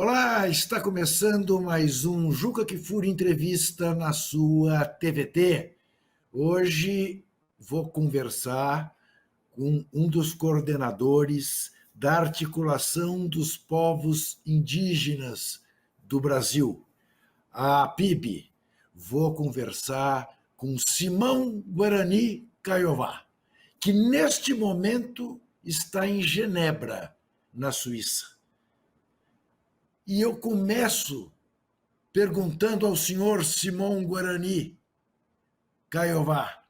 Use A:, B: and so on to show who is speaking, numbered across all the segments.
A: Olá, está começando mais um Juca Kfouri Entrevista na sua TVT. Hoje vou conversar com um dos coordenadores da Articulação dos Povos Indígenas do Brasil, a PIB. Vou conversar com Simão Guarani Caiová, que neste momento está em Genebra, na Suíça. E eu começo perguntando ao senhor Simão Guarani Caiová,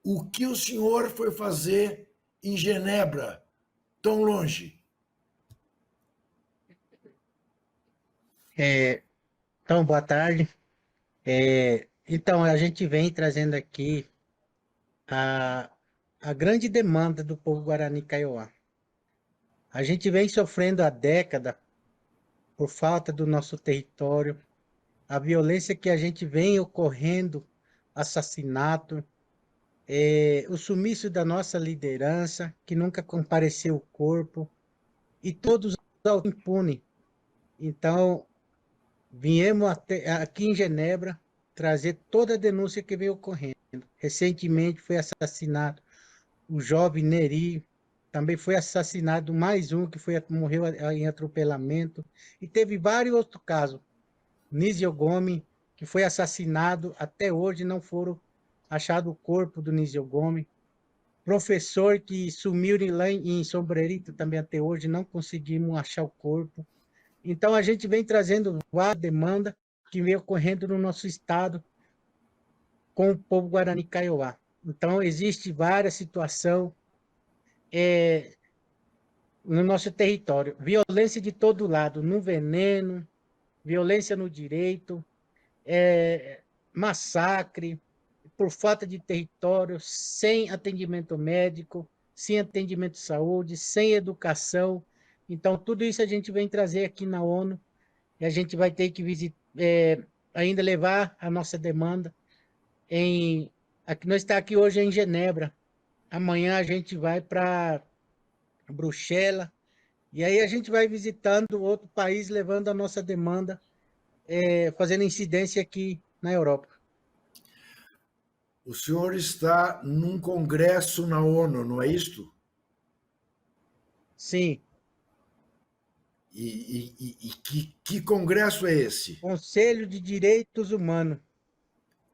A: o que o senhor foi fazer em Genebra, tão longe?
B: Então, boa tarde. Então, a gente vem trazendo aqui a, a grande demanda do povo Guarani Kaiowá. A gente vem sofrendo há décadas por falta do nosso território, a violência que a gente vem ocorrendo, assassinato, o sumiço da nossa liderança, que nunca compareceu o corpo, e todos impunes. Então, viemos aqui em Genebra trazer toda a denúncia que veio ocorrendo. Recentemente foi assassinado o jovem Neri, também foi assassinado mais um que morreu em atropelamento, e teve vários outros casos. Nísio Gomes, que foi assassinado, até hoje não foram achado o corpo do Nísio Gomes. Professor que sumiu lá em Sombrerito, também até hoje não conseguimos achar o corpo. Então, a gente vem trazendo várias demandas que vem ocorrendo no nosso estado com o povo Guarani Kaiowá. Então, existe várias situações no nosso território. Violência de todo lado, no veneno, violência no direito, massacre, por falta de território, sem atendimento médico, sem atendimento de saúde, sem educação. Então, tudo isso a gente vem trazer aqui na ONU, e a gente vai ter que ainda levar a nossa demanda aqui, nós estamos aqui hoje em Genebra, amanhã a gente vai para Bruxelas, e aí a gente vai visitando outro país, levando a nossa demanda, fazendo incidência aqui na Europa.
A: O senhor está num congresso na ONU, não é isto?
B: Sim.
A: E que congresso é esse?
B: Conselho de Direitos Humanos.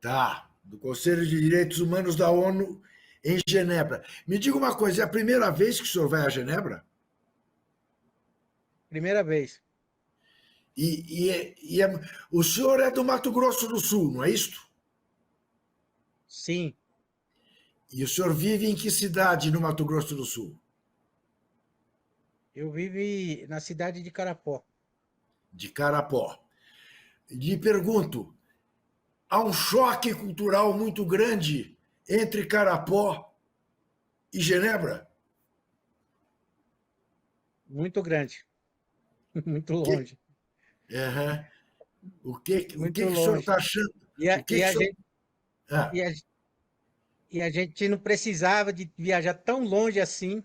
A: Tá, do Conselho de Direitos Humanos da ONU em Genebra. Me diga uma coisa, é a primeira vez que o senhor vai a Genebra?
B: Primeira vez.
A: O senhor é do Mato Grosso do Sul, não é isto?
B: Sim.
A: E o senhor vive em que cidade no Mato Grosso do Sul?
B: Eu vivo na cidade de Carapó.
A: De Carapó. Lhe pergunto, há um choque cultural muito grande entre Carapó e Genebra?
B: Muito grande. Muito longe.
A: Uhum. O
B: Muito
A: que o senhor
B: longe.
A: está achando?
B: E
A: O
B: a,
A: que
B: e
A: o
B: a
A: senhor...
B: gente,
A: Ah,
B: e a, e a gente não precisava de viajar tão longe assim,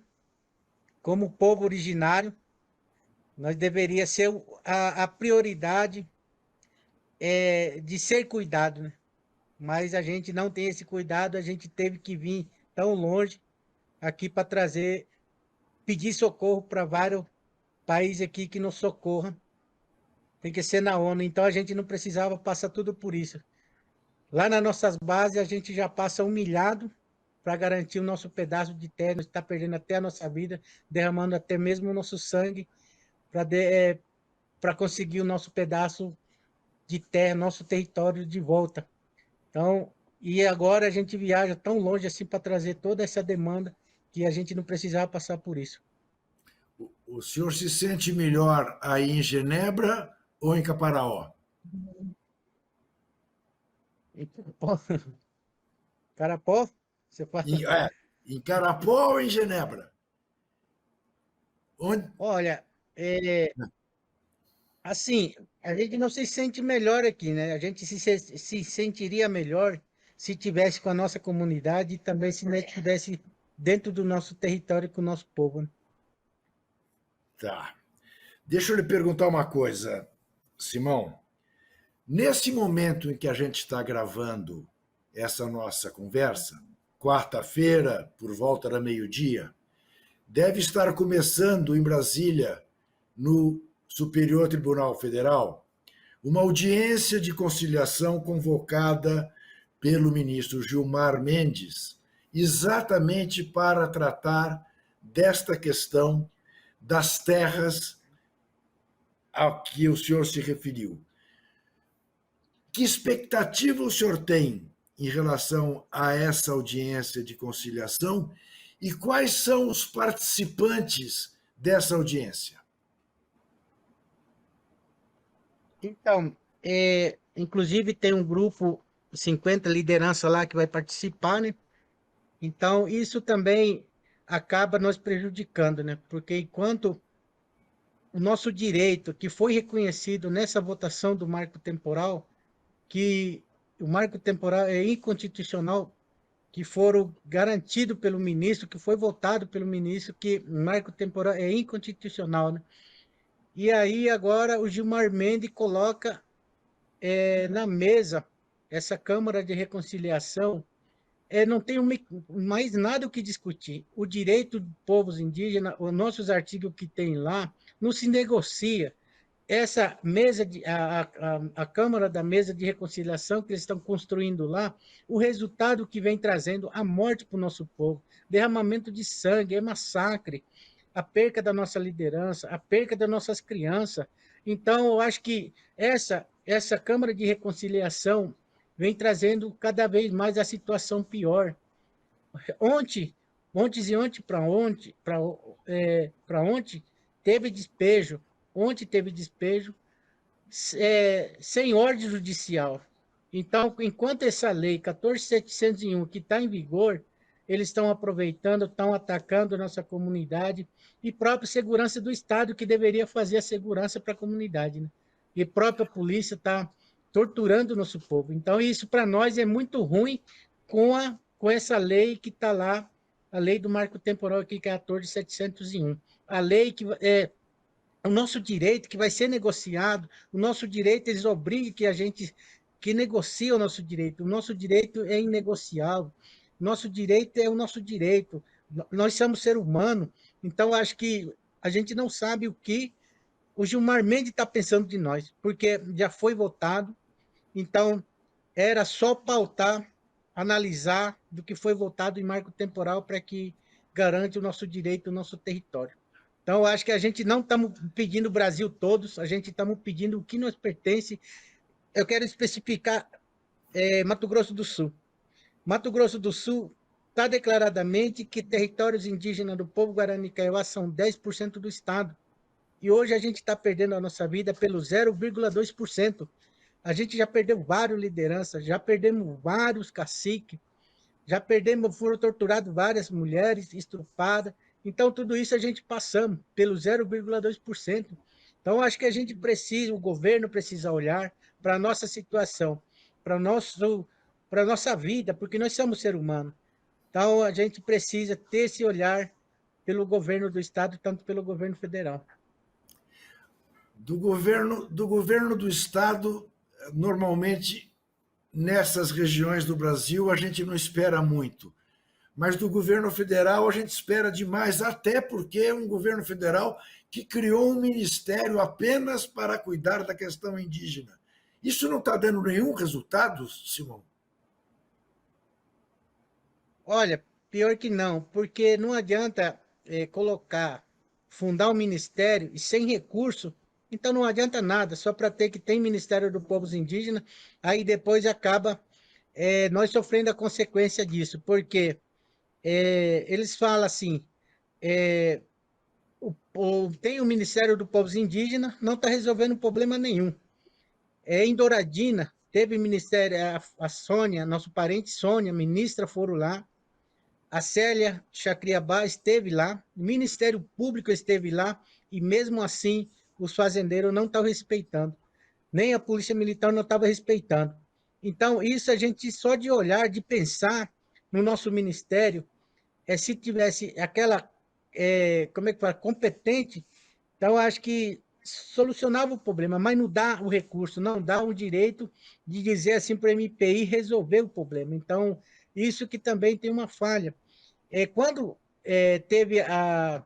B: como o povo originário. Nós deveria ser a prioridade de ser cuidado, né? Mas a gente não tem esse cuidado, a gente teve que vir tão longe aqui para pedir socorro para vários países aqui que nos socorram. Tem que ser na ONU, então a gente não precisava passar tudo por isso. Lá nas nossas bases a gente já passa humilhado para garantir o nosso pedaço de terra, está perdendo até a nossa vida, derramando até mesmo o nosso sangue para conseguir o nosso pedaço de terra, nosso território de volta. Então, e agora a gente viaja tão longe assim para trazer toda essa demanda que a gente não precisava passar por isso.
A: o senhor se sente melhor aí em Genebra ou em Caparaó?
B: Carapó, Carapó, você fala.
A: Em Carapó ou em Genebra? Onde?
B: Olha, assim, a gente não se sente melhor aqui, né? A gente se sentiria melhor se tivesse com a nossa comunidade e também se estivesse dentro do nosso território com o nosso povo, né?
A: Tá. Deixa eu lhe perguntar uma coisa, Simão. Nesse momento em que a gente está gravando essa nossa conversa, quarta-feira, por volta da meio-dia, deve estar começando em Brasília, no Superior Tribunal Federal, uma audiência de conciliação convocada pelo ministro Gilmar Mendes, exatamente para tratar desta questão das terras a que o senhor se referiu. Que expectativa o senhor tem em relação a essa audiência de conciliação e quais são os participantes dessa audiência?
B: Então, inclusive tem um grupo, 50 liderança lá que vai participar, né? Então, isso também acaba nos prejudicando, né? Porque enquanto o nosso direito, que foi reconhecido nessa votação do marco temporal, que o marco temporal é inconstitucional, que foram garantido pelo ministro, que foi votado pelo ministro, que o marco temporal é inconstitucional, né? E aí agora o Gilmar Mendes coloca na mesa essa Câmara de Reconciliação, não tem mais nada o que discutir. O direito dos povos indígenas, os nossos artigos que tem lá, não se negocia. Essa mesa, a Câmara da Mesa de Reconciliação que eles estão construindo lá, o resultado que vem trazendo a morte para o nosso povo, derramamento de sangue, é massacre, a perca da nossa liderança, a perca das nossas crianças. Então, eu acho que essa Câmara de Reconciliação vem trazendo cada vez mais a situação pior. Ontem, ontem para ontem, teve despejo, ontem teve despejo, sem ordem judicial. Então, enquanto essa lei 14.701 que está em vigor, eles estão aproveitando, estão atacando a nossa comunidade e própria segurança do Estado, que deveria fazer a segurança para a comunidade, né? E a própria polícia está torturando o nosso povo. Então, isso para nós é muito ruim com essa lei que está lá, a lei do marco temporal aqui, 14.701. A lei que o nosso direito que vai ser negociado, o nosso direito, eles obrigam que a gente que negocie o nosso direito é inegociável, nosso direito é o nosso direito, nós somos ser humano, então acho que a gente não sabe o que o Gilmar Mendes está pensando de nós, porque já foi votado, então era só pautar, analisar do que foi votado em marco temporal para que garante o nosso direito, o nosso território. Então, eu acho que a gente não estamos pedindo o Brasil todos, a gente estamos pedindo o que nos pertence. Eu quero especificar Mato Grosso do Sul. Mato Grosso do Sul está declaradamente que territórios indígenas do povo Guarani Kaiowá são 10% do Estado. E hoje a gente está perdendo a nossa vida pelo 0,2%. A gente já perdeu várias lideranças, já perdemos vários caciques, já perdemos, foram torturadas várias mulheres, estupradas. Então, tudo isso a gente passamos pelo 0,2%. Então, acho que a gente precisa, o governo precisa olhar para a nossa situação, para a nossa vida, porque nós somos seres humanos. Então, a gente precisa ter esse olhar pelo governo do Estado, tanto pelo governo federal.
A: Do governo do Estado, normalmente, nessas regiões do Brasil, a gente não espera muito. Mas do governo federal a gente espera demais, até porque é um governo federal que criou um ministério apenas para cuidar da questão indígena. Isso não está dando nenhum resultado, Simão?
B: Olha, pior que não, porque não adianta fundar um ministério e sem recurso, então não adianta nada, só para ter que tem Ministério dos Povos Indígenas, aí depois acaba nós sofrendo a consequência disso, porque eles falam assim, é, tem o Ministério dos Povos Indígenas, não está resolvendo problema nenhum. Em Douradina, teve ministério, a Sônia, nosso parente Sônia, ministra, foram lá, a Célia Chacriabá esteve lá, o Ministério Público esteve lá, e mesmo assim os fazendeiros não estão respeitando, nem a Polícia Militar não estava respeitando. Então, isso a gente só de olhar, de pensar no nosso ministério, se tivesse aquela, como é que fala, competente, então acho que solucionava o problema, mas não dá o recurso, não dá o direito de dizer assim para o MPI resolver o problema. Então, isso que também tem uma falha. Quando teve a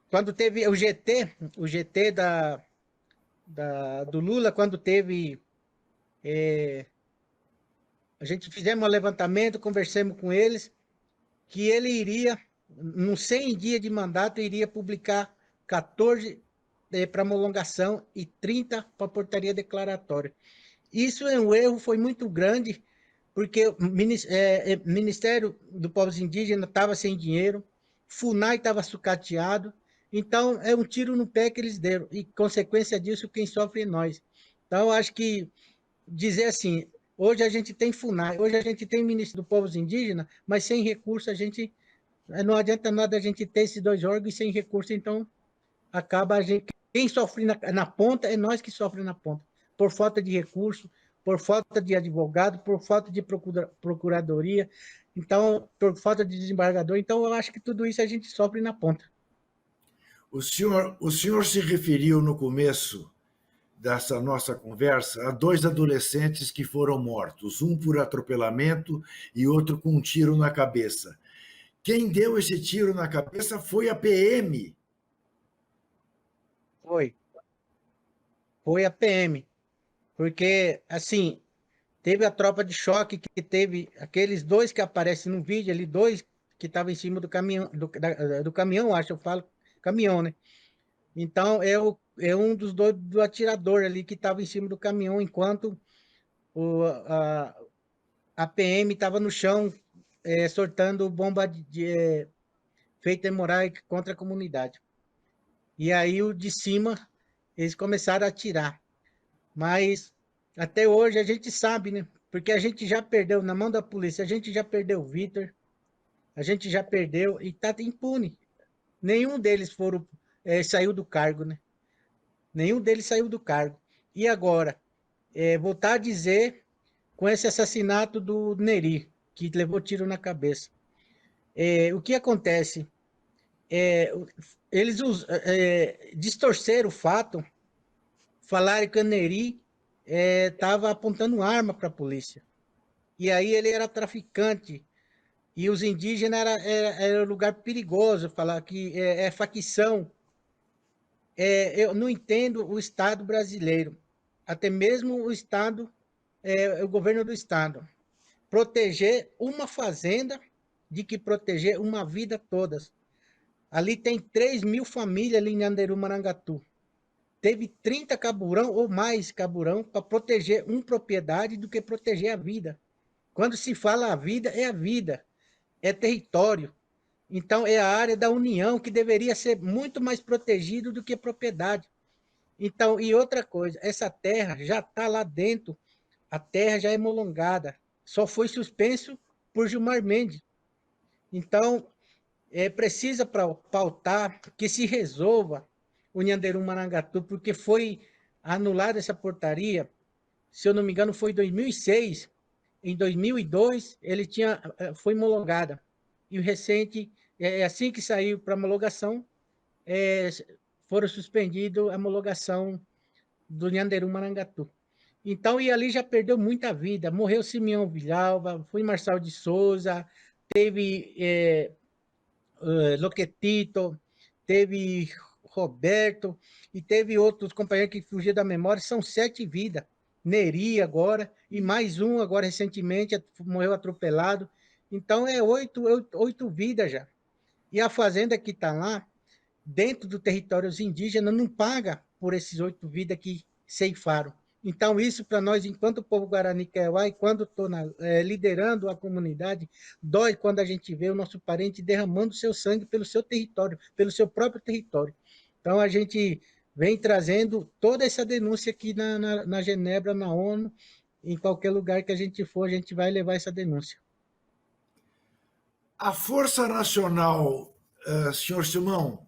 B: quando teve o GT do Lula, quando teve. A gente fizemos um levantamento, conversamos com eles, que ele iria, nos 100 dias de mandato, iria publicar 14 para homologação e 30 para portaria declaratória. Isso é um erro, foi muito grande, porque o Ministério do Povos Indígenas estava sem dinheiro, FUNAI estava sucateado, então é um tiro no pé que eles deram, e consequência disso, quem sofre é nós. Então, acho que dizer assim, hoje a gente tem FUNAI, hoje a gente tem Ministério do Povos Indígenas, mas sem recurso a gente, não adianta nada a gente ter esses dois órgãos sem recurso, então acaba a gente, quem sofre na ponta é nós que sofremos na ponta, por falta de recurso, por falta de advogado, por falta de procuradoria, então, por falta de desembargador. Então, eu acho que tudo isso a gente sofre na ponta.
A: O senhor se referiu no começo dessa nossa conversa a dois adolescentes que foram mortos, um por atropelamento e outro com um tiro na cabeça. Quem deu esse tiro na cabeça foi a PM.
B: Foi. Foi a PM. Porque, assim, teve a tropa de choque que teve aqueles dois que aparecem no vídeo ali, dois que estavam em cima do caminhão, do caminhão, acho, eu falo caminhão, né? Então, um dos dois do atirador ali que estava em cima do caminhão, enquanto a PM estava no chão, sortando bomba feita em Moraes contra a comunidade. E aí, o de cima, eles começaram a atirar. Mas até hoje a gente sabe, né? Porque a gente já perdeu na mão da polícia, a gente já perdeu o Vitor, a gente já perdeu e tá impune. Nenhum deles saiu do cargo, né? Nenhum deles saiu do cargo. E agora, voltar a dizer com esse assassinato do Neri, que levou tiro na cabeça. O que acontece? Eles distorceram o fato, falaram que o Neri estava apontando arma para a polícia. E aí ele era traficante. E os indígenas era um lugar perigoso, falar que é facção. Eu não entendo o Estado brasileiro, até mesmo o Estado, o governo do Estado. Proteger uma fazenda de que proteger uma vida todas. Ali tem 3.000 famílias ali em Anderu, Marangatu. Teve 30 caburão ou mais caburão para proteger uma propriedade do que proteger a vida. Quando se fala a vida, é a vida, é território. Então, é a área da União que deveria ser muito mais protegido do que propriedade. Então, e outra coisa, essa terra já está lá dentro, a terra já é molongada, só foi suspenso por Gilmar Mendes. Então, precisa pautar que se resolva o Nhanderu Marangatu, porque foi anulada essa portaria, se eu não me engano, foi em 2006. Em 2002, ele foi homologada. E o recente, assim que saiu para homologação, é, foram suspendidos a homologação do Nhanderu Marangatu. Então, e ali já perdeu muita vida. Morreu Simeão Villalba, foi Marçal de Souza, teve Loquetito, teve Roberto, e teve outros companheiros que fugiram da memória. São 7 vidas. Neri agora, e mais um agora recentemente, morreu atropelado. Então, é 8 vidas já. E a fazenda que está lá, dentro do território indígena, não paga por esses 8 vidas que ceifaram. Então, isso para nós, enquanto povo Guarani Kaiowá, e quando estou liderando a comunidade, dói quando a gente vê o nosso parente derramando seu sangue pelo seu território, pelo seu próprio território. Então, a gente vem trazendo toda essa denúncia aqui na Genebra, na ONU, em qualquer lugar que a gente for, a gente vai levar essa denúncia.
A: A Força Nacional, senhor Simão,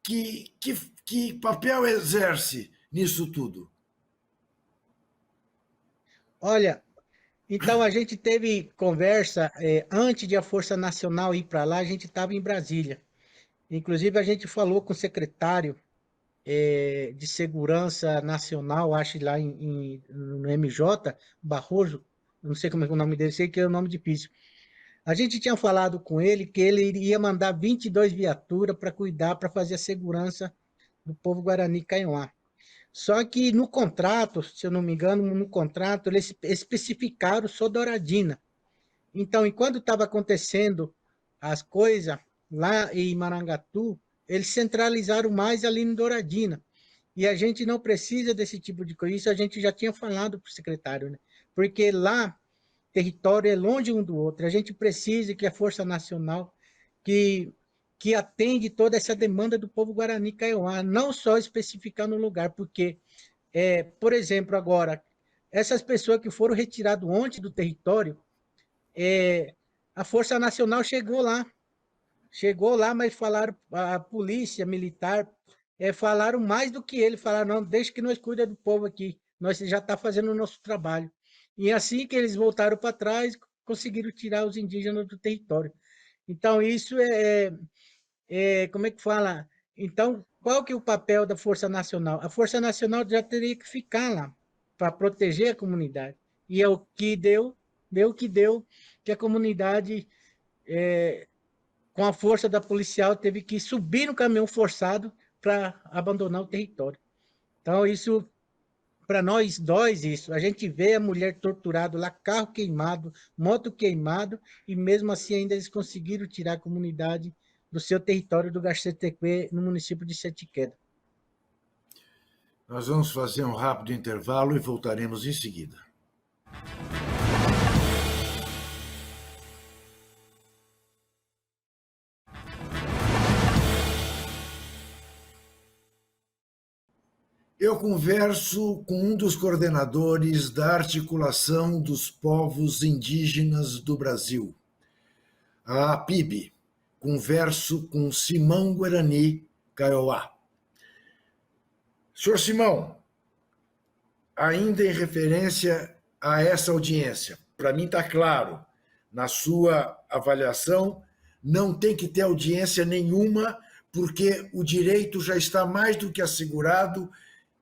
A: que papel exerce nisso tudo?
B: Olha, Então, a gente teve conversa, antes de a Força Nacional ir para lá, a gente estava em Brasília. Inclusive, a gente falou com o secretário de Segurança Nacional, acho lá no MJ, Barroso, não sei como é o nome dele, sei que é o nome difícil. A gente tinha falado com ele que ele iria mandar 22 viaturas para cuidar, para fazer a segurança do povo Guarani Kaiowá. Só que no contrato, se eu não me engano, no contrato, eles especificaram só Douradina. Então, enquanto estava acontecendo as coisas lá em Marangatu, eles centralizaram mais ali em Douradina. E a gente não precisa desse tipo de coisa. Isso a gente já tinha falado para o secretário, né? Porque lá, território é longe um do outro. A gente precisa que a Força Nacional, que, que atende toda essa demanda do povo Guarani Kaiowá, não só especificar no lugar, porque, por exemplo, agora, essas pessoas que foram retiradas ontem do território, a Força Nacional chegou lá, mas falaram, a polícia militar, falaram mais do que ele, falaram, não, deixa que nós cuida do povo aqui, nós já está fazendo o nosso trabalho. E assim que eles voltaram para trás, conseguiram tirar os indígenas do território. Então, isso como é que fala? Então, qual que é o papel da Força Nacional? A Força Nacional já teria que ficar lá para proteger a comunidade. E é o que deu o que deu, que a comunidade, com a força da policial, teve que subir no caminhão forçado para abandonar o território. Então, isso, para nós, dói isso. A gente vê a mulher torturada lá, carro queimado, moto queimado, e mesmo assim ainda eles conseguiram tirar a comunidade do seu território do Gaxeteque, no município de Sete Quedas.
A: Nós vamos fazer um rápido intervalo e voltaremos em seguida. Eu converso com um dos coordenadores da Articulação dos Povos Indígenas do Brasil, a APIB. Converso com Simão Guarani Kaiowá. Senhor Simão, ainda em referência a essa audiência, para mim está claro, na sua avaliação, não tem que ter audiência nenhuma, porque o direito já está mais do que assegurado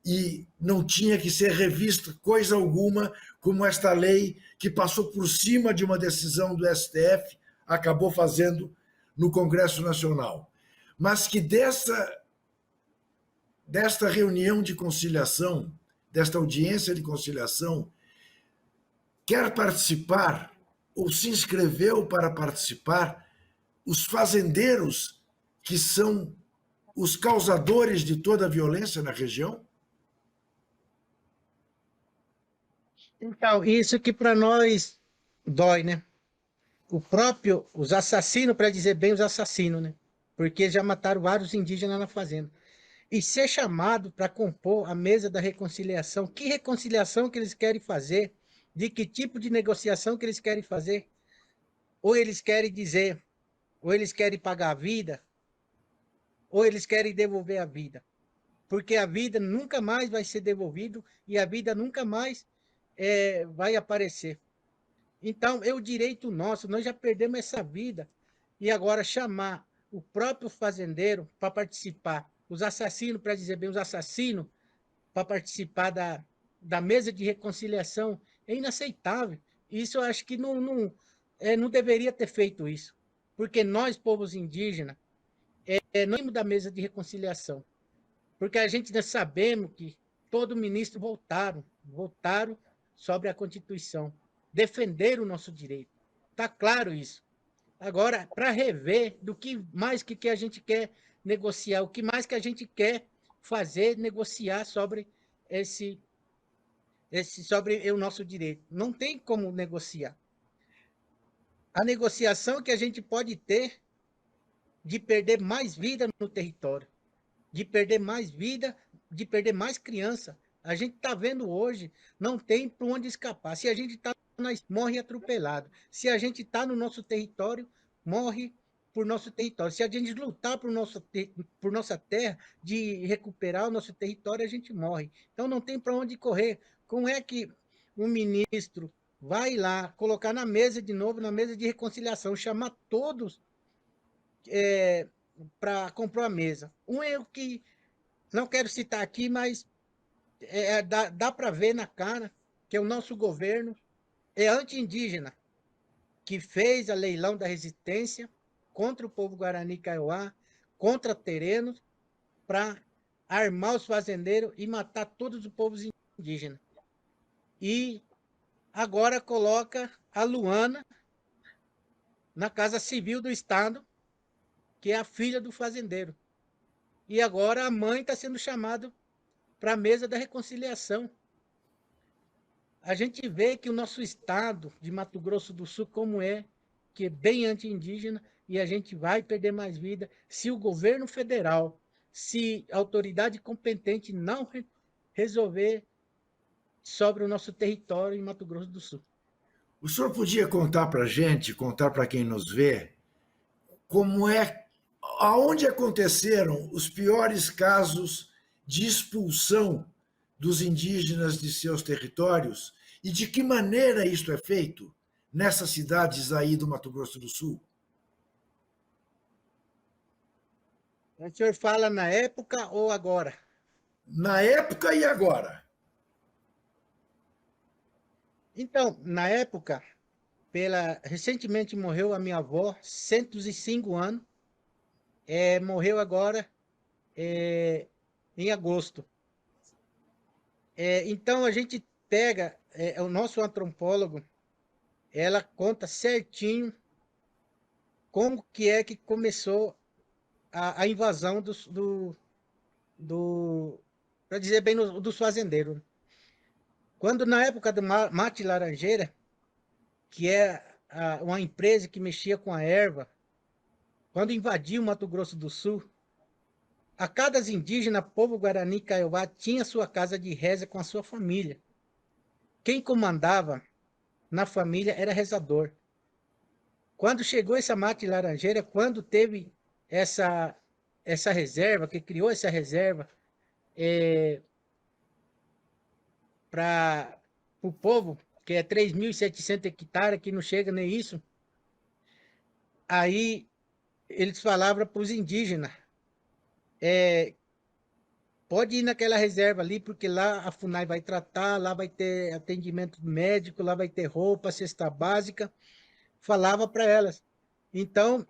A: e não tinha que ser revista coisa alguma, como esta lei que passou por cima de uma decisão do STF, acabou fazendo no Congresso Nacional. Mas que desta reunião de conciliação, desta audiência de conciliação, quer participar ou se inscreveu para participar os fazendeiros que são os causadores de toda a violência na região?
B: Então, isso que para nós dói, né? Os assassinos, para dizer bem, os assassinos, né? Porque já mataram vários indígenas na fazenda. E ser chamado para compor a mesa da reconciliação, que reconciliação que eles querem fazer, de que tipo de negociação que eles querem fazer, ou eles querem dizer, ou eles querem pagar a vida, ou eles querem devolver a vida. Porque a vida nunca mais vai ser devolvida e a vida nunca mais vai aparecer. Então, é o direito nosso, nós já perdemos essa vida. E agora chamar o próprio fazendeiro para participar, os assassinos, para dizer bem, os assassinos, para participar da mesa de reconciliação, é inaceitável. Isso eu acho que não deveria ter feito isso. Porque nós, povos indígenas, não temos da mesa de reconciliação. Porque a gente já sabemos que todo ministro votaram sobre a Constituição, defenderam o nosso direito. Está claro isso. Agora, para rever do que mais que a gente quer negociar, o que mais que a gente quer fazer, negociar sobre sobre o nosso direito. Não tem como negociar. A negociação que a gente pode ter de perder mais vida no território, de perder mais vida, de perder mais criança. A gente está vendo hoje, não tem para onde escapar. Se a gente está morre atropelado. Se a gente está no nosso território, morre por nosso território. Se a gente lutar por nossa terra, de recuperar o nosso território, a gente morre. Então não tem para onde correr. Como é que um ministro vai lá colocar na mesa de novo, na mesa de reconciliação, chamar todos para comprar a mesa. Um erro que não quero citar aqui, mas dá para ver na cara que o nosso governo é anti-indígena, que fez a leilão da resistência contra o povo Guarani Kaiowá, contra terrenos, para armar os fazendeiros e matar todos os povos indígenas. E agora coloca a Luana na Casa Civil do Estado, que é a filha do fazendeiro. E agora a mãe está sendo chamada para a mesa da reconciliação. A gente vê que o nosso estado de Mato Grosso do Sul, como é, que é bem anti-indígena, e a gente vai perder mais vida se o governo federal, se a autoridade competente não resolver sobre o nosso território em Mato Grosso do Sul.
A: O senhor podia contar para a gente, contar para quem nos vê, como é, aonde aconteceram os piores casos de expulsão dos indígenas de seus territórios e de que maneira isso é feito nessas cidades aí do Mato Grosso do Sul?
B: O senhor fala na época ou agora?
A: Na época e agora?
B: Então, na época, recentemente morreu a minha avó, 105 anos, morreu agora em agosto. Então, a gente pega, o nosso antropólogo, ela conta certinho como que é que começou a invasão para dizer bem, dos fazendeiros. Quando na época do mate laranjeira, que é uma empresa que mexia com a erva, quando invadiu o Mato Grosso do Sul, a cada indígena, povo Guarani Kaiowá, tinha sua casa de reza com a sua família. Quem comandava na família era rezador. Quando chegou essa mate laranjeira, quando teve essa reserva, que criou essa reserva para o povo, que é 3.700 hectares, que não chega nem isso, aí eles falavam para os indígenas, pode ir naquela reserva ali, porque lá a FUNAI vai tratar, lá vai ter atendimento médico, lá vai ter roupa, cesta básica. Falava para elas. Então,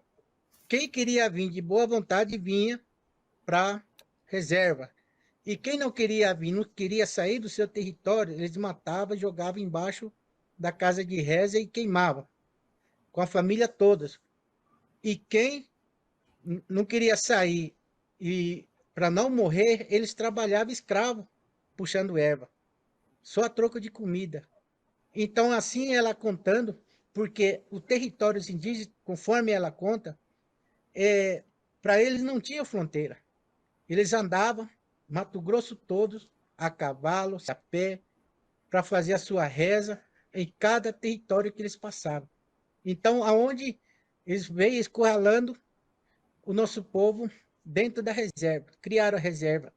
B: quem queria vir de boa vontade, vinha para reserva. E quem não queria vir, não queria sair do seu território, eles matavam, jogavam embaixo da casa de reza e queimavam, com a família toda. E quem não queria sair e para não morrer, eles trabalhavam escravo, puxando erva, só a troco de comida. Então, assim ela contando, porque o território indígena, conforme ela conta, para eles não tinha fronteira. Eles andavam Mato Grosso todos a cavalo, a pé, para fazer a sua reza em cada território que eles passavam. Então, aonde eles veio escorralando o nosso povo dentro da reserva. Criaram a reserva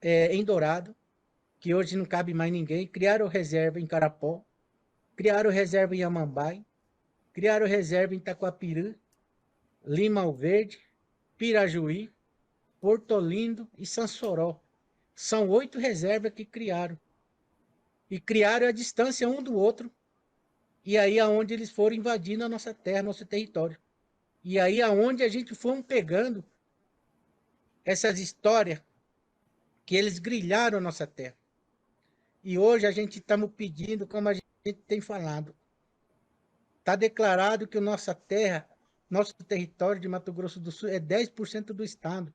B: em Dourado, que hoje não cabe mais ninguém. Criaram reserva em Carapó. Criaram reserva em Amambai. Criaram reserva em Taquapirã, Limão Verde, Pirajuí, Porto Lindo e Sansoró. São 8 reservas que criaram. E criaram a distância um do outro. E aí aonde eles foram invadindo a nossa terra, nosso território. E aí aonde a gente foi pegando essas histórias que eles grilharam a nossa terra. E hoje a gente estamos pedindo, como a gente tem falado, está declarado que a nossa terra, nosso território de Mato Grosso do Sul é 10% do estado.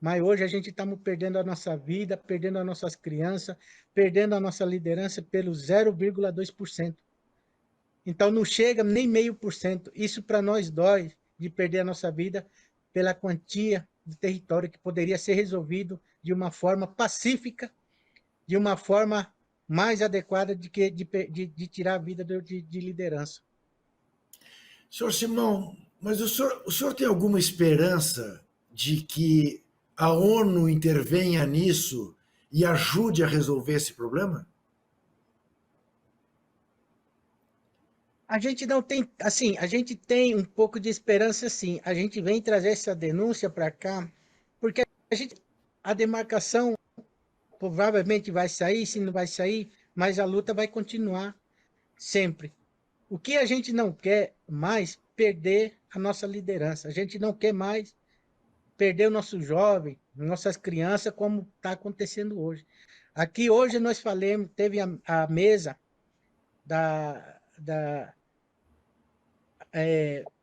B: Mas hoje a gente estamos perdendo a nossa vida, perdendo as nossas crianças, perdendo a nossa liderança pelo 0,2%. Então não chega nem 0,5%. Isso para nós dói de perder a nossa vida pela quantia de território que poderia ser resolvido de uma forma pacífica, de uma forma mais adequada de tirar a vida de liderança.
A: Senhor Simão, mas o senhor tem alguma esperança de que a ONU intervenha nisso e ajude a resolver esse problema?
B: A gente não tem, assim, a gente tem um pouco de esperança, sim. A gente vem trazer essa denúncia para cá, porque a demarcação provavelmente vai sair, se não vai sair, mas a luta vai continuar sempre. O que a gente não quer mais perder a nossa liderança. A gente não quer mais perder o nosso jovem, nossas crianças, como está acontecendo hoje. Aqui hoje nós falamos, teve a mesa da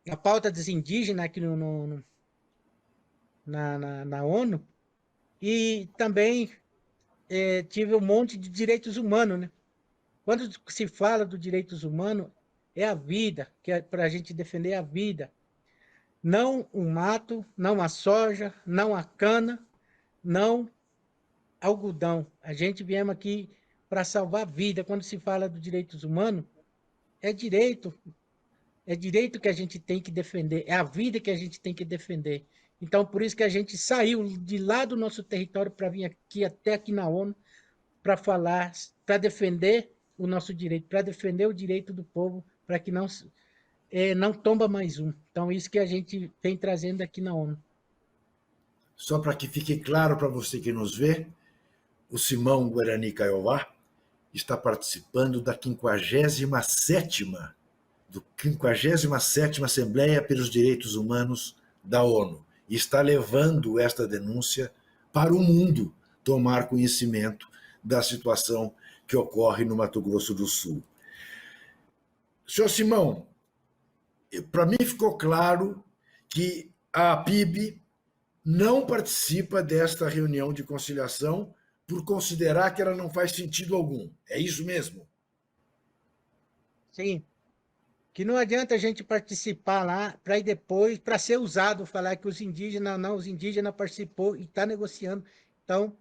B: a pauta dos indígenas aqui na ONU, e também tive um monte de direitos humanos, né? Quando se fala dos direitos humanos, é a vida, que é para a gente defender a vida. Não o mato, não a soja, não a cana, não algodão. A gente viemos aqui para salvar a vida. Quando se fala dos direitos humanos, é direito, é direito que a gente tem que defender, é a vida que a gente tem que defender. Então, por isso que a gente saiu de lá do nosso território para vir aqui, até aqui na ONU, para falar, para defender o nosso direito, para defender o direito do povo, para que não tomba mais um. Então, isso que a gente vem trazendo aqui na ONU.
A: Só para que fique claro para você que nos vê, o Simão Guarani Kaiowá está participando da 57ª Assembleia pelos Direitos Humanos da ONU e está levando esta denúncia para o mundo tomar conhecimento da situação que ocorre no Mato Grosso do Sul. Senhor Simão, para mim ficou claro que a PIB não participa desta reunião de conciliação por considerar que ela não faz sentido algum. É isso mesmo?
B: Sim, que não adianta a gente participar lá para ir depois, para ser usado, falar que os indígenas, não, os indígenas participou e está negociando. Então,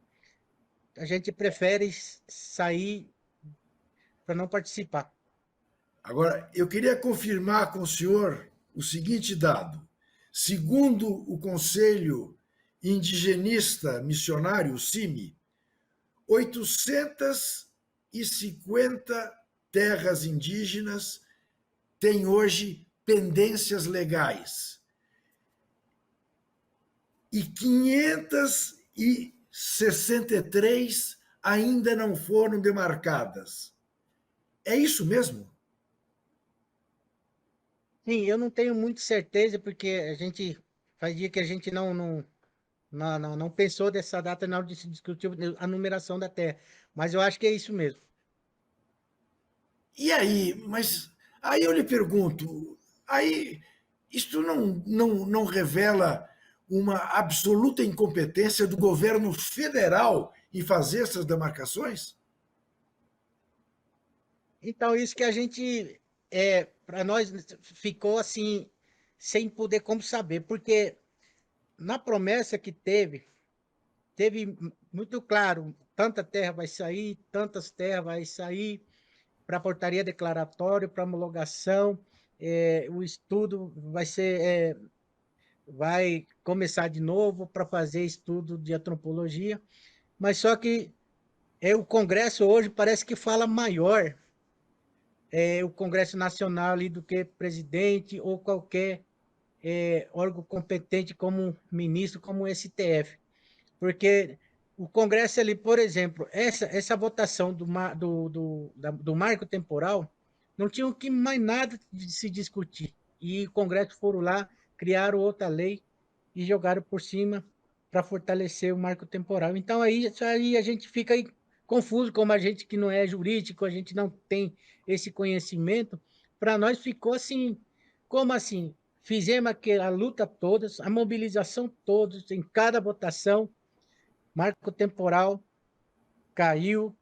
B: a gente prefere sair para não participar.
A: Agora, eu queria confirmar com o senhor o seguinte dado. Segundo o Conselho Indigenista Missionário, o CIMI, 850 terras indígenas têm hoje pendências legais e 563 ainda não foram demarcadas. É isso mesmo?
B: Sim, eu não tenho muita certeza, porque a gente faz dia que a gente não pensou dessa data na hora de se discutir a numeração da terra. Mas eu acho que é isso mesmo.
A: E aí, mas aí eu lhe pergunto, aí isto não revela uma absoluta incompetência do governo federal em fazer essas demarcações?
B: Então, isso que a gente, para nós, ficou assim, sem poder como saber, porque na promessa que teve muito claro, tanta terra vai sair, tantas terras vai sair para portaria declaratória, para homologação, o estudo vai começar de novo para fazer estudo de antropologia, mas só que o Congresso hoje parece que fala maior, o Congresso Nacional ali do que presidente ou qualquer órgão competente como ministro, como o STF. Porque o Congresso ali, por exemplo, essa votação do marco temporal, não tinha que mais nada de se discutir. E o Congresso foram lá, criaram outra lei e jogaram por cima para fortalecer o marco temporal. Então aí a gente fica aí confuso, como a gente que não é jurídico, a gente não tem esse conhecimento, para nós ficou assim, como assim? Fizemos a luta toda, a mobilização toda, em cada votação, marco temporal caiu,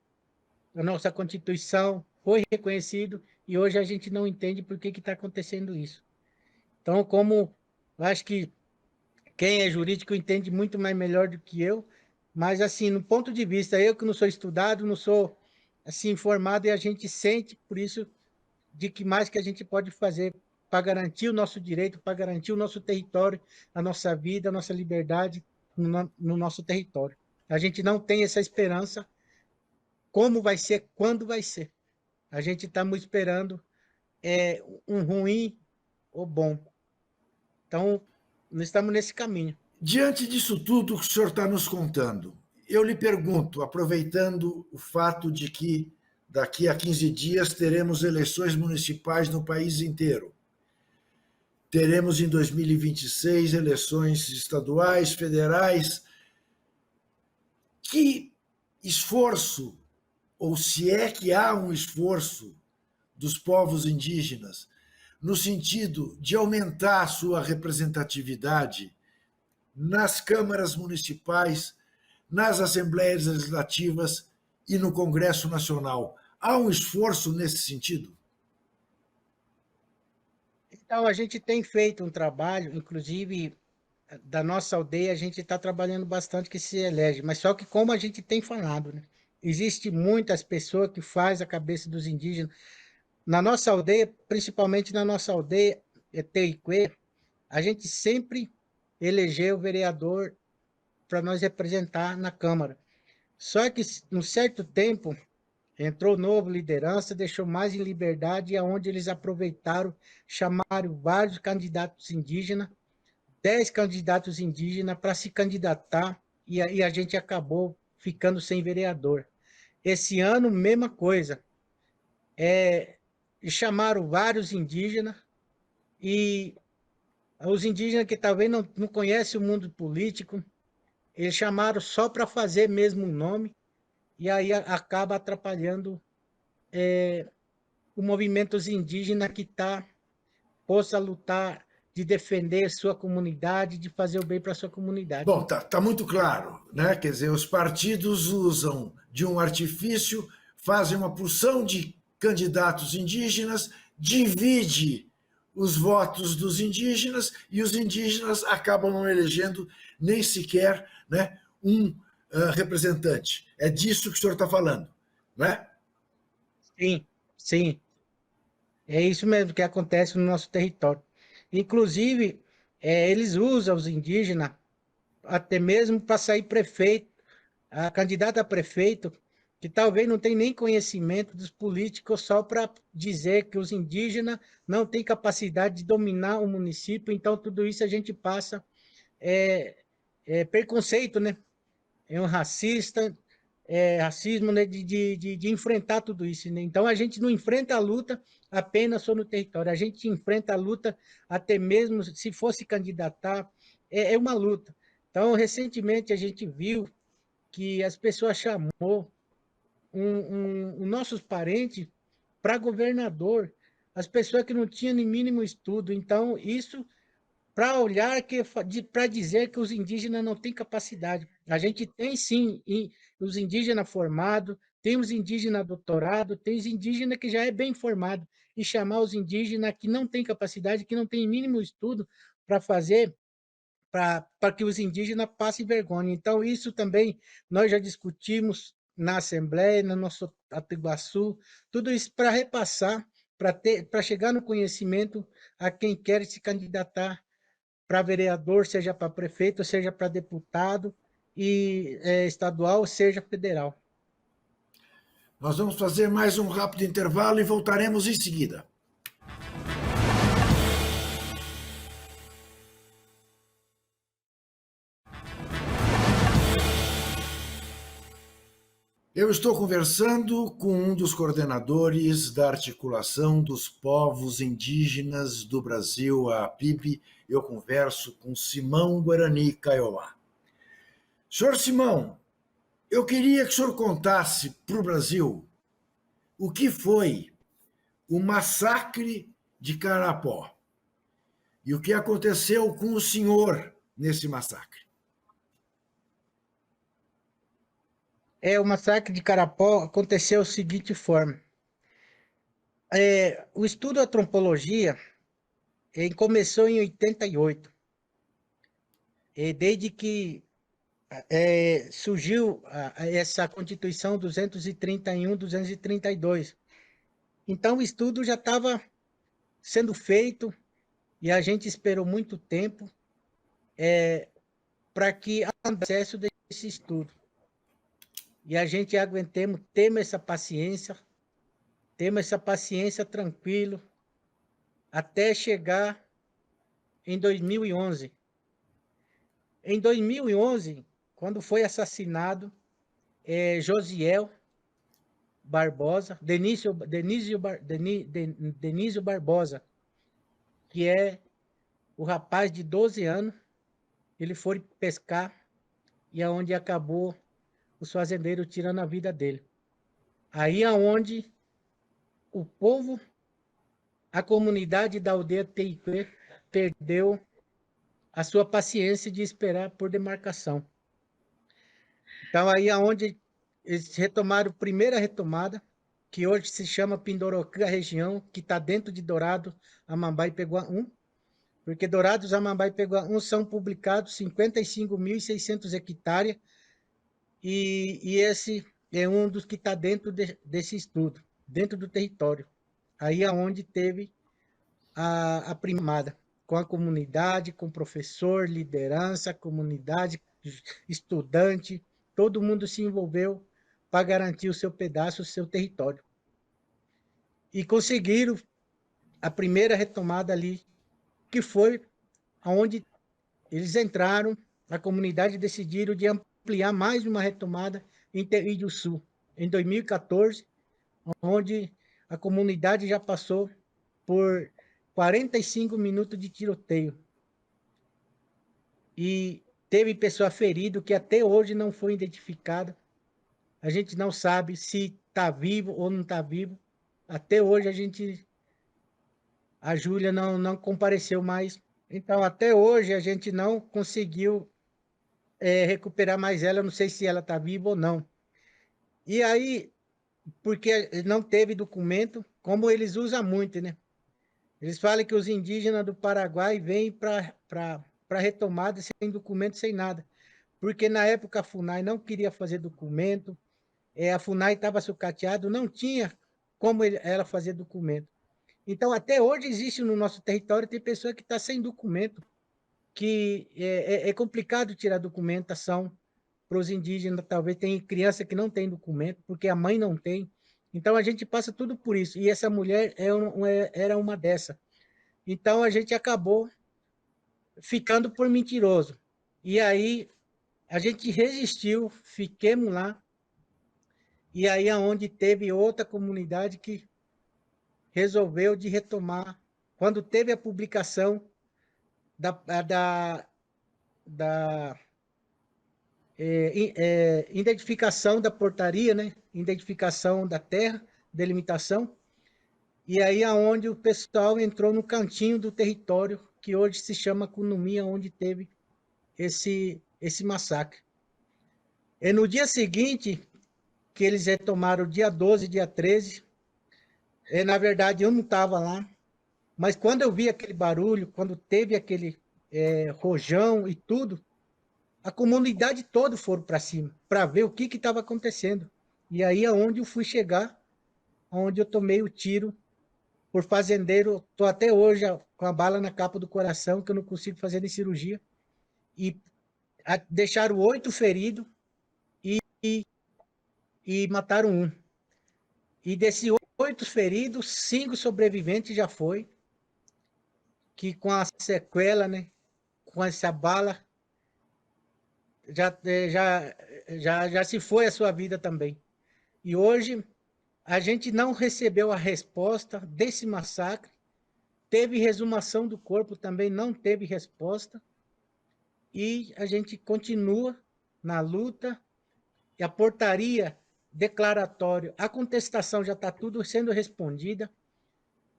B: a nossa Constituição foi reconhecido e hoje a gente não entende por que está acontecendo isso. Então, como eu acho que quem é jurídico entende muito mais melhor do que eu, mas assim, no ponto de vista, eu que não sou estudado, não sou assim informado, e a gente sente por isso de que mais que a gente pode fazer para garantir o nosso direito, para garantir o nosso território, a nossa vida, a nossa liberdade no nosso território. A gente não tem essa esperança como vai ser, quando vai ser. A gente está esperando um ruim ou bom. Então, nós estamos nesse caminho.
A: Diante disso tudo que o senhor está nos contando, eu lhe pergunto, aproveitando o fato de que daqui a 15 dias teremos eleições municipais no país inteiro. Teremos em 2026 eleições estaduais, federais. Que esforço, ou se é que há um esforço dos povos indígenas, no sentido de aumentar a sua representatividade nas câmaras municipais, nas assembleias legislativas e no Congresso Nacional? Há um esforço nesse sentido?
B: Então, a gente tem feito um trabalho, inclusive da nossa aldeia, a gente está trabalhando bastante que se elege, mas só que como a gente tem falado, né? Existe muitas pessoas que faz a cabeça dos indígenas. Na nossa aldeia, principalmente na nossa aldeia, Teicuê, a gente sempre elegeu o vereador para nós representar na Câmara. Só que, num certo tempo, entrou novo liderança, deixou mais em liberdade, aonde eles aproveitaram, chamaram vários candidatos indígenas, 10 candidatos indígenas para se candidatar, e aí a gente acabou ficando sem vereador. Esse ano, mesma coisa. Chamaram vários indígenas, e os indígenas que talvez não conhecem o mundo político, eles chamaram só para fazer mesmo o nome, e aí acaba atrapalhando o movimento indígena que está posto a lutar de defender sua comunidade, de fazer o bem para sua comunidade.
A: Bom, tá muito claro, né? Quer dizer, os partidos usam de um artifício, fazem uma porção de candidatos indígenas, divide os votos dos indígenas e os indígenas acabam não elegendo nem sequer, né, um representante. É disso que o senhor está falando, não é?
B: Sim, sim. É isso mesmo que acontece no nosso território. Inclusive, eles usam os indígenas até mesmo para sair prefeito, a candidata a prefeito, que talvez não tem nem conhecimento dos políticos, só para dizer que os indígenas não têm capacidade de dominar o município. Então, tudo isso a gente passa preconceito, né? É um racista, racismo, né? De enfrentar tudo isso, né? Então, a gente não enfrenta a luta apenas só no território, a gente enfrenta a luta até mesmo se fosse candidatar, é uma luta. Então, recentemente a gente viu que as pessoas chamou nossos parentes para governador, as pessoas que não tinham nem mínimo estudo. Então, isso para olhar que para dizer que os indígenas não têm capacidade. A gente tem sim os indígenas formados, tem os indígenas doutorados, tem os indígenas que já é bem formado, e chamar os indígenas que não têm capacidade, que não têm mínimo estudo para fazer, para que os indígenas passem vergonha. Então, isso também nós já discutimos na Assembleia, no nosso Atuiguaçu, tudo isso para repassar, para chegar no conhecimento a quem quer se candidatar para vereador, seja para prefeito, seja para deputado, e estadual, seja federal.
A: Nós vamos fazer mais um rápido intervalo e voltaremos em seguida. Eu estou conversando com um dos coordenadores da Articulação dos Povos Indígenas do Brasil, a APIB. Eu converso com Simão Guarani Kaiowá. Senhor Simão, eu queria que o senhor contasse para o Brasil o que foi o massacre de Carapó e o que aconteceu com o senhor nesse massacre.
B: O massacre de Carapó aconteceu da seguinte forma. O estudo da antropologia começou em 88, desde que surgiu essa Constituição 231, 232. Então, o estudo já estava sendo feito e a gente esperou muito tempo para que acesso desse estudo. E a gente aguentemos, temos essa paciência tranquilo, até chegar em 2011. Em 2011, quando foi assassinado Josiel Barbosa, Denísio Barbosa, que é o rapaz de 12 anos, ele foi pescar e é onde acabou os fazendeiros tirando a vida dele. Aí é onde o povo, a comunidade da aldeia Teiquê, perdeu a sua paciência de esperar por demarcação. Então aí é onde eles retomaram a primeira retomada, que hoje se chama Pindorocã, a região que está dentro de Dourados, Amambá e Peguá 1, porque Dourados, Amambá e Peguá 1 são publicados 55.600 hectares, e esse é um dos que está dentro desse estudo, dentro do território. Aí é onde teve a primada, com a comunidade, com professor, liderança, comunidade, estudante, todo mundo se envolveu para garantir o seu pedaço, o seu território. E conseguiram a primeira retomada ali, que foi onde eles entraram, a comunidade decidiram de ampliar mais uma retomada em Terrídeo Sul, em 2014, onde a comunidade já passou por 45 minutos de tiroteio. E teve pessoa ferida que até hoje não foi identificada. A gente não sabe se está vivo ou não está vivo. Até hoje a Júlia não compareceu mais. Então, até hoje a gente não conseguiu recuperar mais ela. Não sei se ela está viva ou não. E aí, porque não teve documento, como eles usam muito, né? Eles falam que os indígenas do Paraguai vêm para retomada sem documento, sem nada. Porque na época a FUNAI não queria fazer documento, a FUNAI estava sucateada, não tinha como ela fazer documento. Então, até hoje existe no nosso território, tem pessoa que está sem documento, que é complicado tirar documentação para os indígenas, talvez tem criança que não tem documento, porque a mãe não tem. Então, a gente passa tudo por isso. E essa mulher era uma dessa. Então, a gente acabou ficando por mentiroso. E aí, a gente resistiu, fiquemos lá. E aí é onde teve outra comunidade que resolveu de retomar. Quando teve a publicação da identificação da portaria, né? Identificação da terra, delimitação, e aí é onde o pessoal entrou no cantinho do território, que hoje se chama Cunumia, onde teve esse massacre. E no dia seguinte, que eles retomaram dia 12, dia 13, na verdade eu não estava lá, mas quando eu vi aquele barulho, quando teve aquele rojão e tudo, a comunidade toda foram para cima, para ver o que estava acontecendo. E aí é onde eu fui chegar, onde eu tomei o tiro por fazendeiro, estou até hoje com a bala na capa do coração, que eu não consigo fazer nem cirurgia, e deixaram 8 feridos e mataram um. E desses 8 feridos, 5 sobreviventes já foi, que com a sequela, né, com essa bala, já se foi a sua vida também. E hoje a gente não recebeu a resposta desse massacre, teve resumação do corpo também, não teve resposta, e a gente continua na luta, e a portaria declaratória, a contestação já está tudo sendo respondida,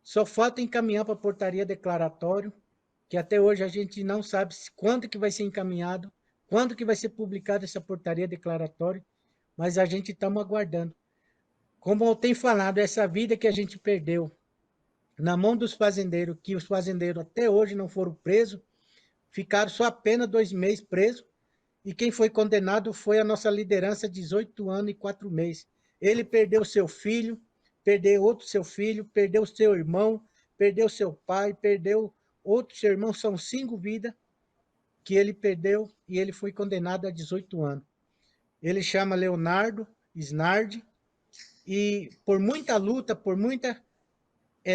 B: só falta encaminhar para a portaria declaratório, que até hoje a gente não sabe quando que vai ser encaminhado, quando que vai ser publicada essa portaria declaratória, mas a gente estamos aguardando. Como eu tenho falado, essa vida que a gente perdeu na mão dos fazendeiros, que os fazendeiros até hoje não foram presos, ficaram só apenas 2 meses presos, e quem foi condenado foi a nossa liderança, 18 anos e 4 meses. Ele perdeu seu filho, perdeu outro seu filho, perdeu seu irmão, perdeu seu pai, perdeu outro seu irmão, são 5 vidas que ele perdeu e ele foi condenado a 18 anos. Ele chama Leonardo Snardi e por muita luta, por muita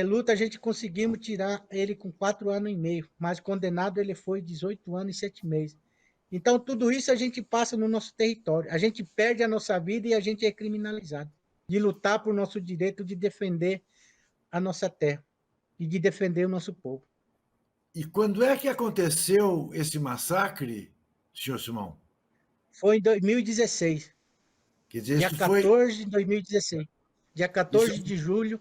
B: Luta a gente conseguimos tirar ele com 4 anos e meio, mas condenado ele foi 18 anos e 7 meses. Então, tudo isso a gente passa no nosso território. A gente perde a nossa vida e a gente é criminalizado. De lutar por nosso direito de defender a nossa terra e de defender o nosso povo.
A: E quando é que aconteceu esse massacre, senhor Simão?
B: Foi em 2016,
A: Quer dizer,
B: dia
A: isso foi.
B: 14 de 2016. Dia
A: Isso,
B: 14 de junho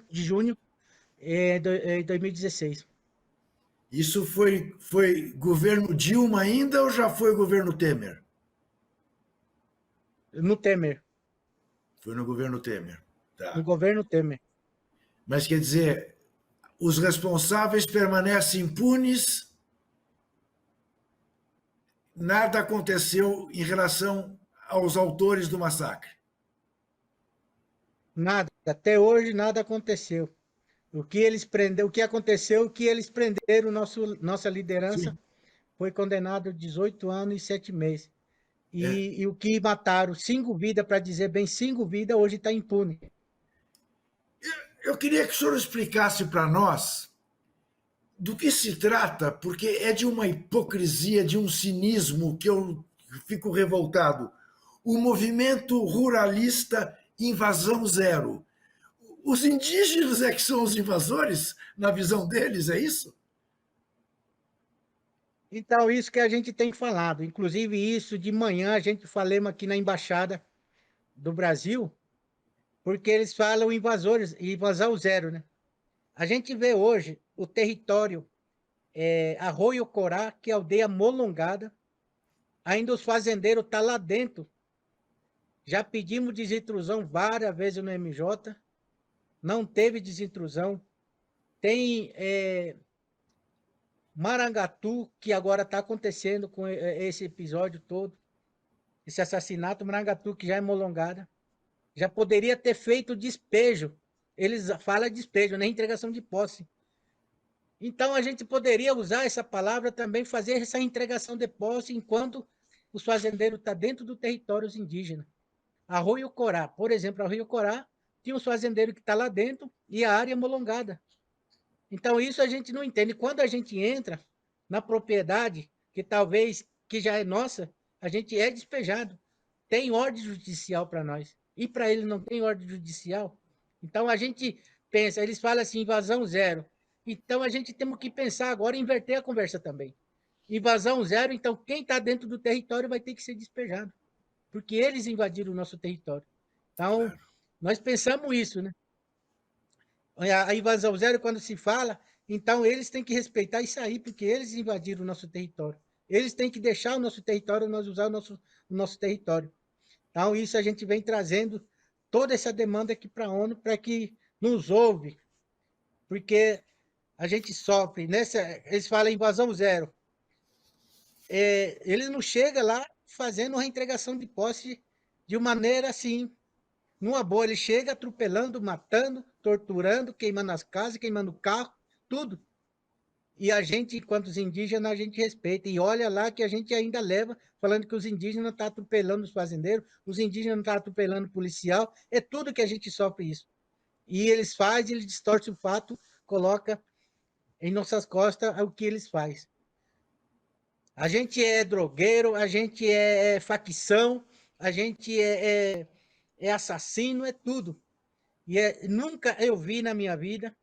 B: de 2016.
A: isso foi governo Dilma ainda ou já foi governo Temer?
B: No Temer,
A: Foi no governo Temer.
B: no
A: Tá.
B: governo Temer.
A: Mas quer dizer, os responsáveis permanecem impunes, nada aconteceu em relação aos autores do massacre.
B: Nada, até hoje nada aconteceu. O que aconteceu, o que eles prenderam nossa liderança
A: Sim.
B: foi condenado a 18 anos e 7 meses.
A: É,
B: E o que mataram 5 vidas, para dizer bem, 5 vidas, hoje está impune.
A: eu queria que o senhor explicasse para nós do que se trata, porque é de uma hipocrisia, de um cinismo que eu fico revoltado. O movimento ruralista Invasão Zero. Os indígenas é que são os invasores, na visão deles, é isso?
B: Então, isso que a gente tem falado. Inclusive, isso de manhã a gente falamos aqui na Embaixada do Brasil, porque eles falam invasores, invasão zero, né? A gente vê hoje o território Arroio Corá, que é a aldeia Molongada, ainda os fazendeiros estão lá dentro. Já pedimos desintrusão várias vezes no MJ, não teve desintrusão. Tem Marangatu, que agora está acontecendo com esse episódio todo, esse assassinato. Marangatu, que já é Molongada, já poderia ter feito despejo. Eles falam despejo, nem entregação de posse. Então a gente poderia usar essa palavra também, fazer essa entregação de posse enquanto os fazendeiros estão dentro do território indígena. Arroio Corá, por exemplo, Arroio Corá tinha os fazendeiros que estão lá dentro e a área molongada. Então isso a gente não entende. Quando a gente entra na propriedade, que talvez que já é nossa, a gente é despejado. Tem ordem judicial para nós. E para ele não tem ordem judicial. Então a gente pensa, eles falam assim, invasão zero. Então a gente temos que pensar agora em inverter a conversa também. Invasão zero, então quem está dentro do território vai ter que ser despejado. Porque eles invadiram o nosso território. Então,
A: Claro.
B: nós pensamos isso, né? A invasão zero, quando se fala, então eles têm que respeitar isso aí, porque eles invadiram o nosso território. Eles têm que deixar o nosso território, nós usar o nosso território. Então, isso a gente vem trazendo toda essa demanda aqui para a ONU, para que nos ouve, porque a gente sofre. Eles falam invasão zero. Eles não chegam lá fazendo uma entregação de posse de maneira assim, numa boa. Ele chega atropelando, matando, torturando, queimando as casas, queimando o carro, tudo. E a gente, enquanto os indígenas, a gente respeita. E olha lá que a gente ainda leva, falando que os indígenas estão atropelando os fazendeiros, os indígenas não estão atropelando o policial. É tudo que a gente sofre isso. E eles fazem, eles distorcem o fato, coloca em nossas costas o que eles fazem. A gente é drogueiro, a gente é facção, a gente é assassino, é tudo. E nunca eu vi na minha vida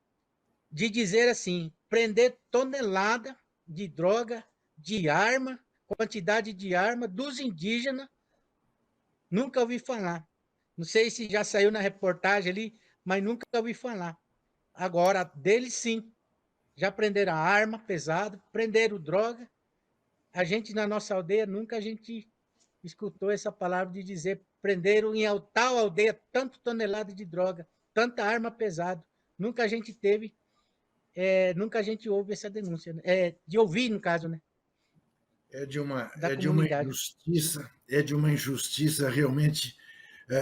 B: de dizer assim, prender tonelada de droga, de arma, quantidade de arma dos indígenas, nunca ouvi falar. Não sei se já saiu na reportagem ali, mas nunca ouvi falar. Agora, deles sim, já prenderam arma pesada, prenderam droga. A gente na nossa aldeia, nunca a gente escutou essa palavra de dizer prenderam em tal aldeia tanto tonelada de droga, tanta arma pesada. Nunca a gente teve, nunca a gente ouve essa denúncia, de ouvir, no caso, né, da
A: É de uma
B: comunidade.
A: injustiça, é de uma injustiça realmente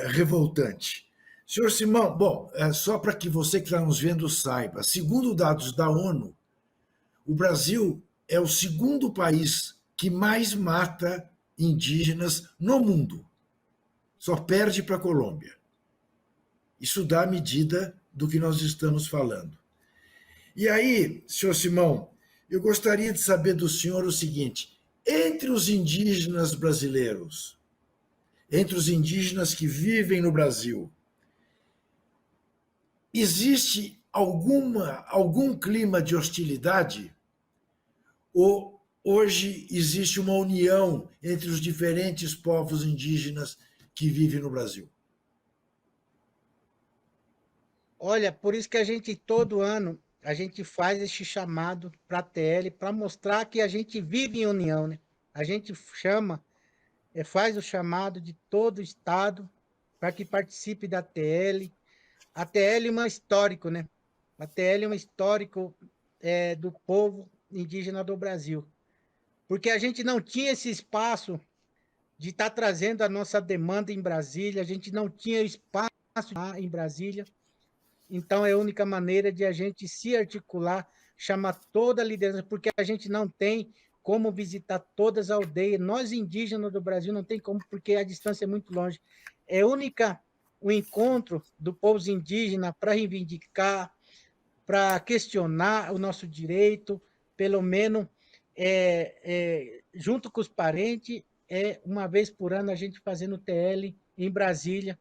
A: revoltante. Senhor Simão, bom, só para que você que está nos vendo saiba, segundo dados da ONU, o Brasil é o segundo país que mais mata indígenas no mundo. Só perde para a Colômbia. Isso dá a medida do que nós estamos falando. E aí, senhor Simão, eu gostaria de saber do senhor o seguinte: entre os indígenas brasileiros, entre os indígenas que vivem no Brasil, existe algum clima de hostilidade? Ou hoje existe uma união entre os diferentes povos indígenas que vivem no Brasil?
B: Olha, por isso que a gente todo ano a gente faz este chamado para a TL para mostrar que a gente vive em união, né? A gente chama, faz o chamado de todo o estado para que participe da TL. A TL é um histórico, né? A TL é um histórico do povo indígena do Brasil, porque a gente não tinha esse espaço de estar trazendo a nossa demanda em Brasília, a gente não tinha espaço em Brasília. Então, é a única maneira de a gente se articular, chamar toda a liderança, porque a gente não tem como visitar todas as aldeias. Nós, indígenas do Brasil, não tem como, porque a distância é muito longe. É única o encontro do povo indígena para reivindicar, para questionar o nosso direito, pelo menos junto com os parentes, uma vez por ano a gente fazendo TL em Brasília,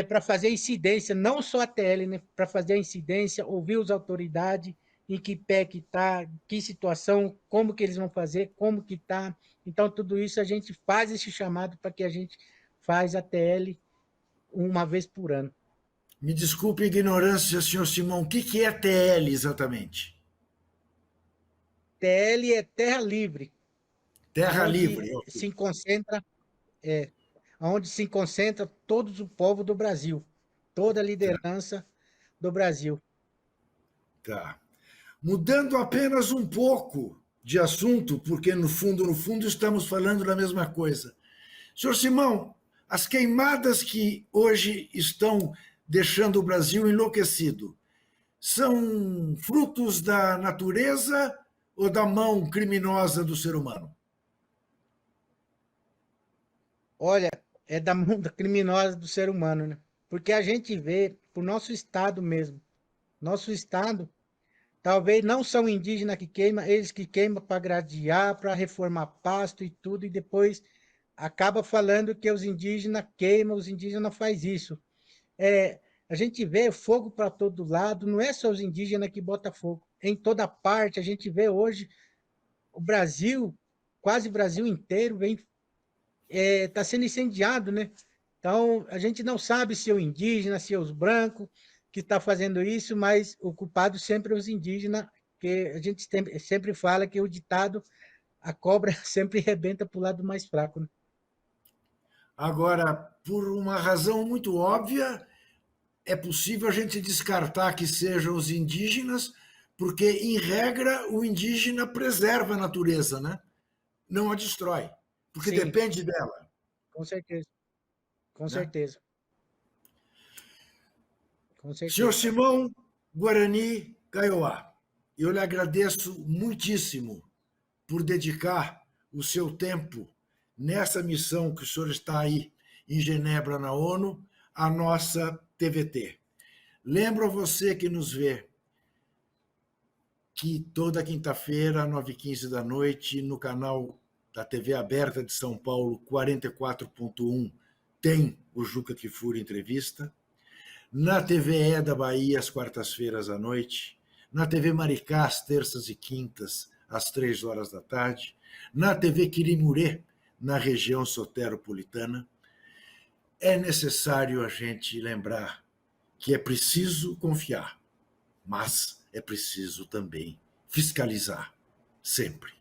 B: para fazer incidência, não só a TL, né, para fazer a incidência, ouvir as autoridades, em que pé que está, que situação, como que eles vão fazer, como que está. Então, tudo isso a gente faz esse chamado para que a gente faz a TL uma vez por ano.
A: Me desculpe a ignorância, senhor Simão, o que é TL exatamente?
B: TL é terra livre,
A: Terra livre,
B: aonde
A: ok.
B: se concentra, aonde se concentra todos o povo do Brasil, toda a
A: Tá,
B: liderança do Brasil.
A: tá. Mudando apenas um pouco de assunto, porque no fundo, estamos falando da mesma coisa. Senhor Simão, as queimadas que hoje estão deixando o Brasil enlouquecido são frutos da natureza ou da mão criminosa do ser humano?
B: Olha, é da mão da criminosa do ser humano, né? Porque a gente vê, por nosso estado mesmo, nosso estado, talvez não são indígenas que queimam, eles que queimam para gradear, para reformar pasto e tudo, e depois acaba falando que os indígenas queimam, os indígenas faz isso. É, a gente vê fogo para todo lado, não é só os indígenas que botam fogo. Em toda parte, a gente vê hoje o Brasil, quase o Brasil inteiro, vem está sendo incendiado, né? Então, a gente não sabe se é o indígena, se é os brancos que está fazendo isso, mas o culpado sempre é os indígenas, que a gente sempre fala que o ditado, a cobra sempre rebenta para o lado mais fraco, né?
A: Agora, por uma razão muito óbvia, é possível a gente descartar que sejam os indígenas, porque, em regra, o indígena preserva a natureza, né? Não a destrói, porque
B: Sim,
A: depende dela.
B: com certeza, com
A: Né?
B: certeza, com
A: Senhor
B: certeza.
A: Simão Guarani Kaiowá, eu lhe agradeço muitíssimo por dedicar o seu tempo nessa missão que o senhor está aí em Genebra, na ONU, à nossa TVT. Lembro a você que nos vê que toda quinta-feira, 9h15 da noite, no canal da TV Aberta de São Paulo, 44.1, tem o Juca Kfouri Entrevista. Na TVE da Bahia, às quartas-feiras à noite. Na TV Maricá, às terças e quintas, às 3 horas da tarde. Na TV Quirimurê, na região soteropolitana. É necessário a gente lembrar que é preciso confiar, mas é preciso também fiscalizar, sempre.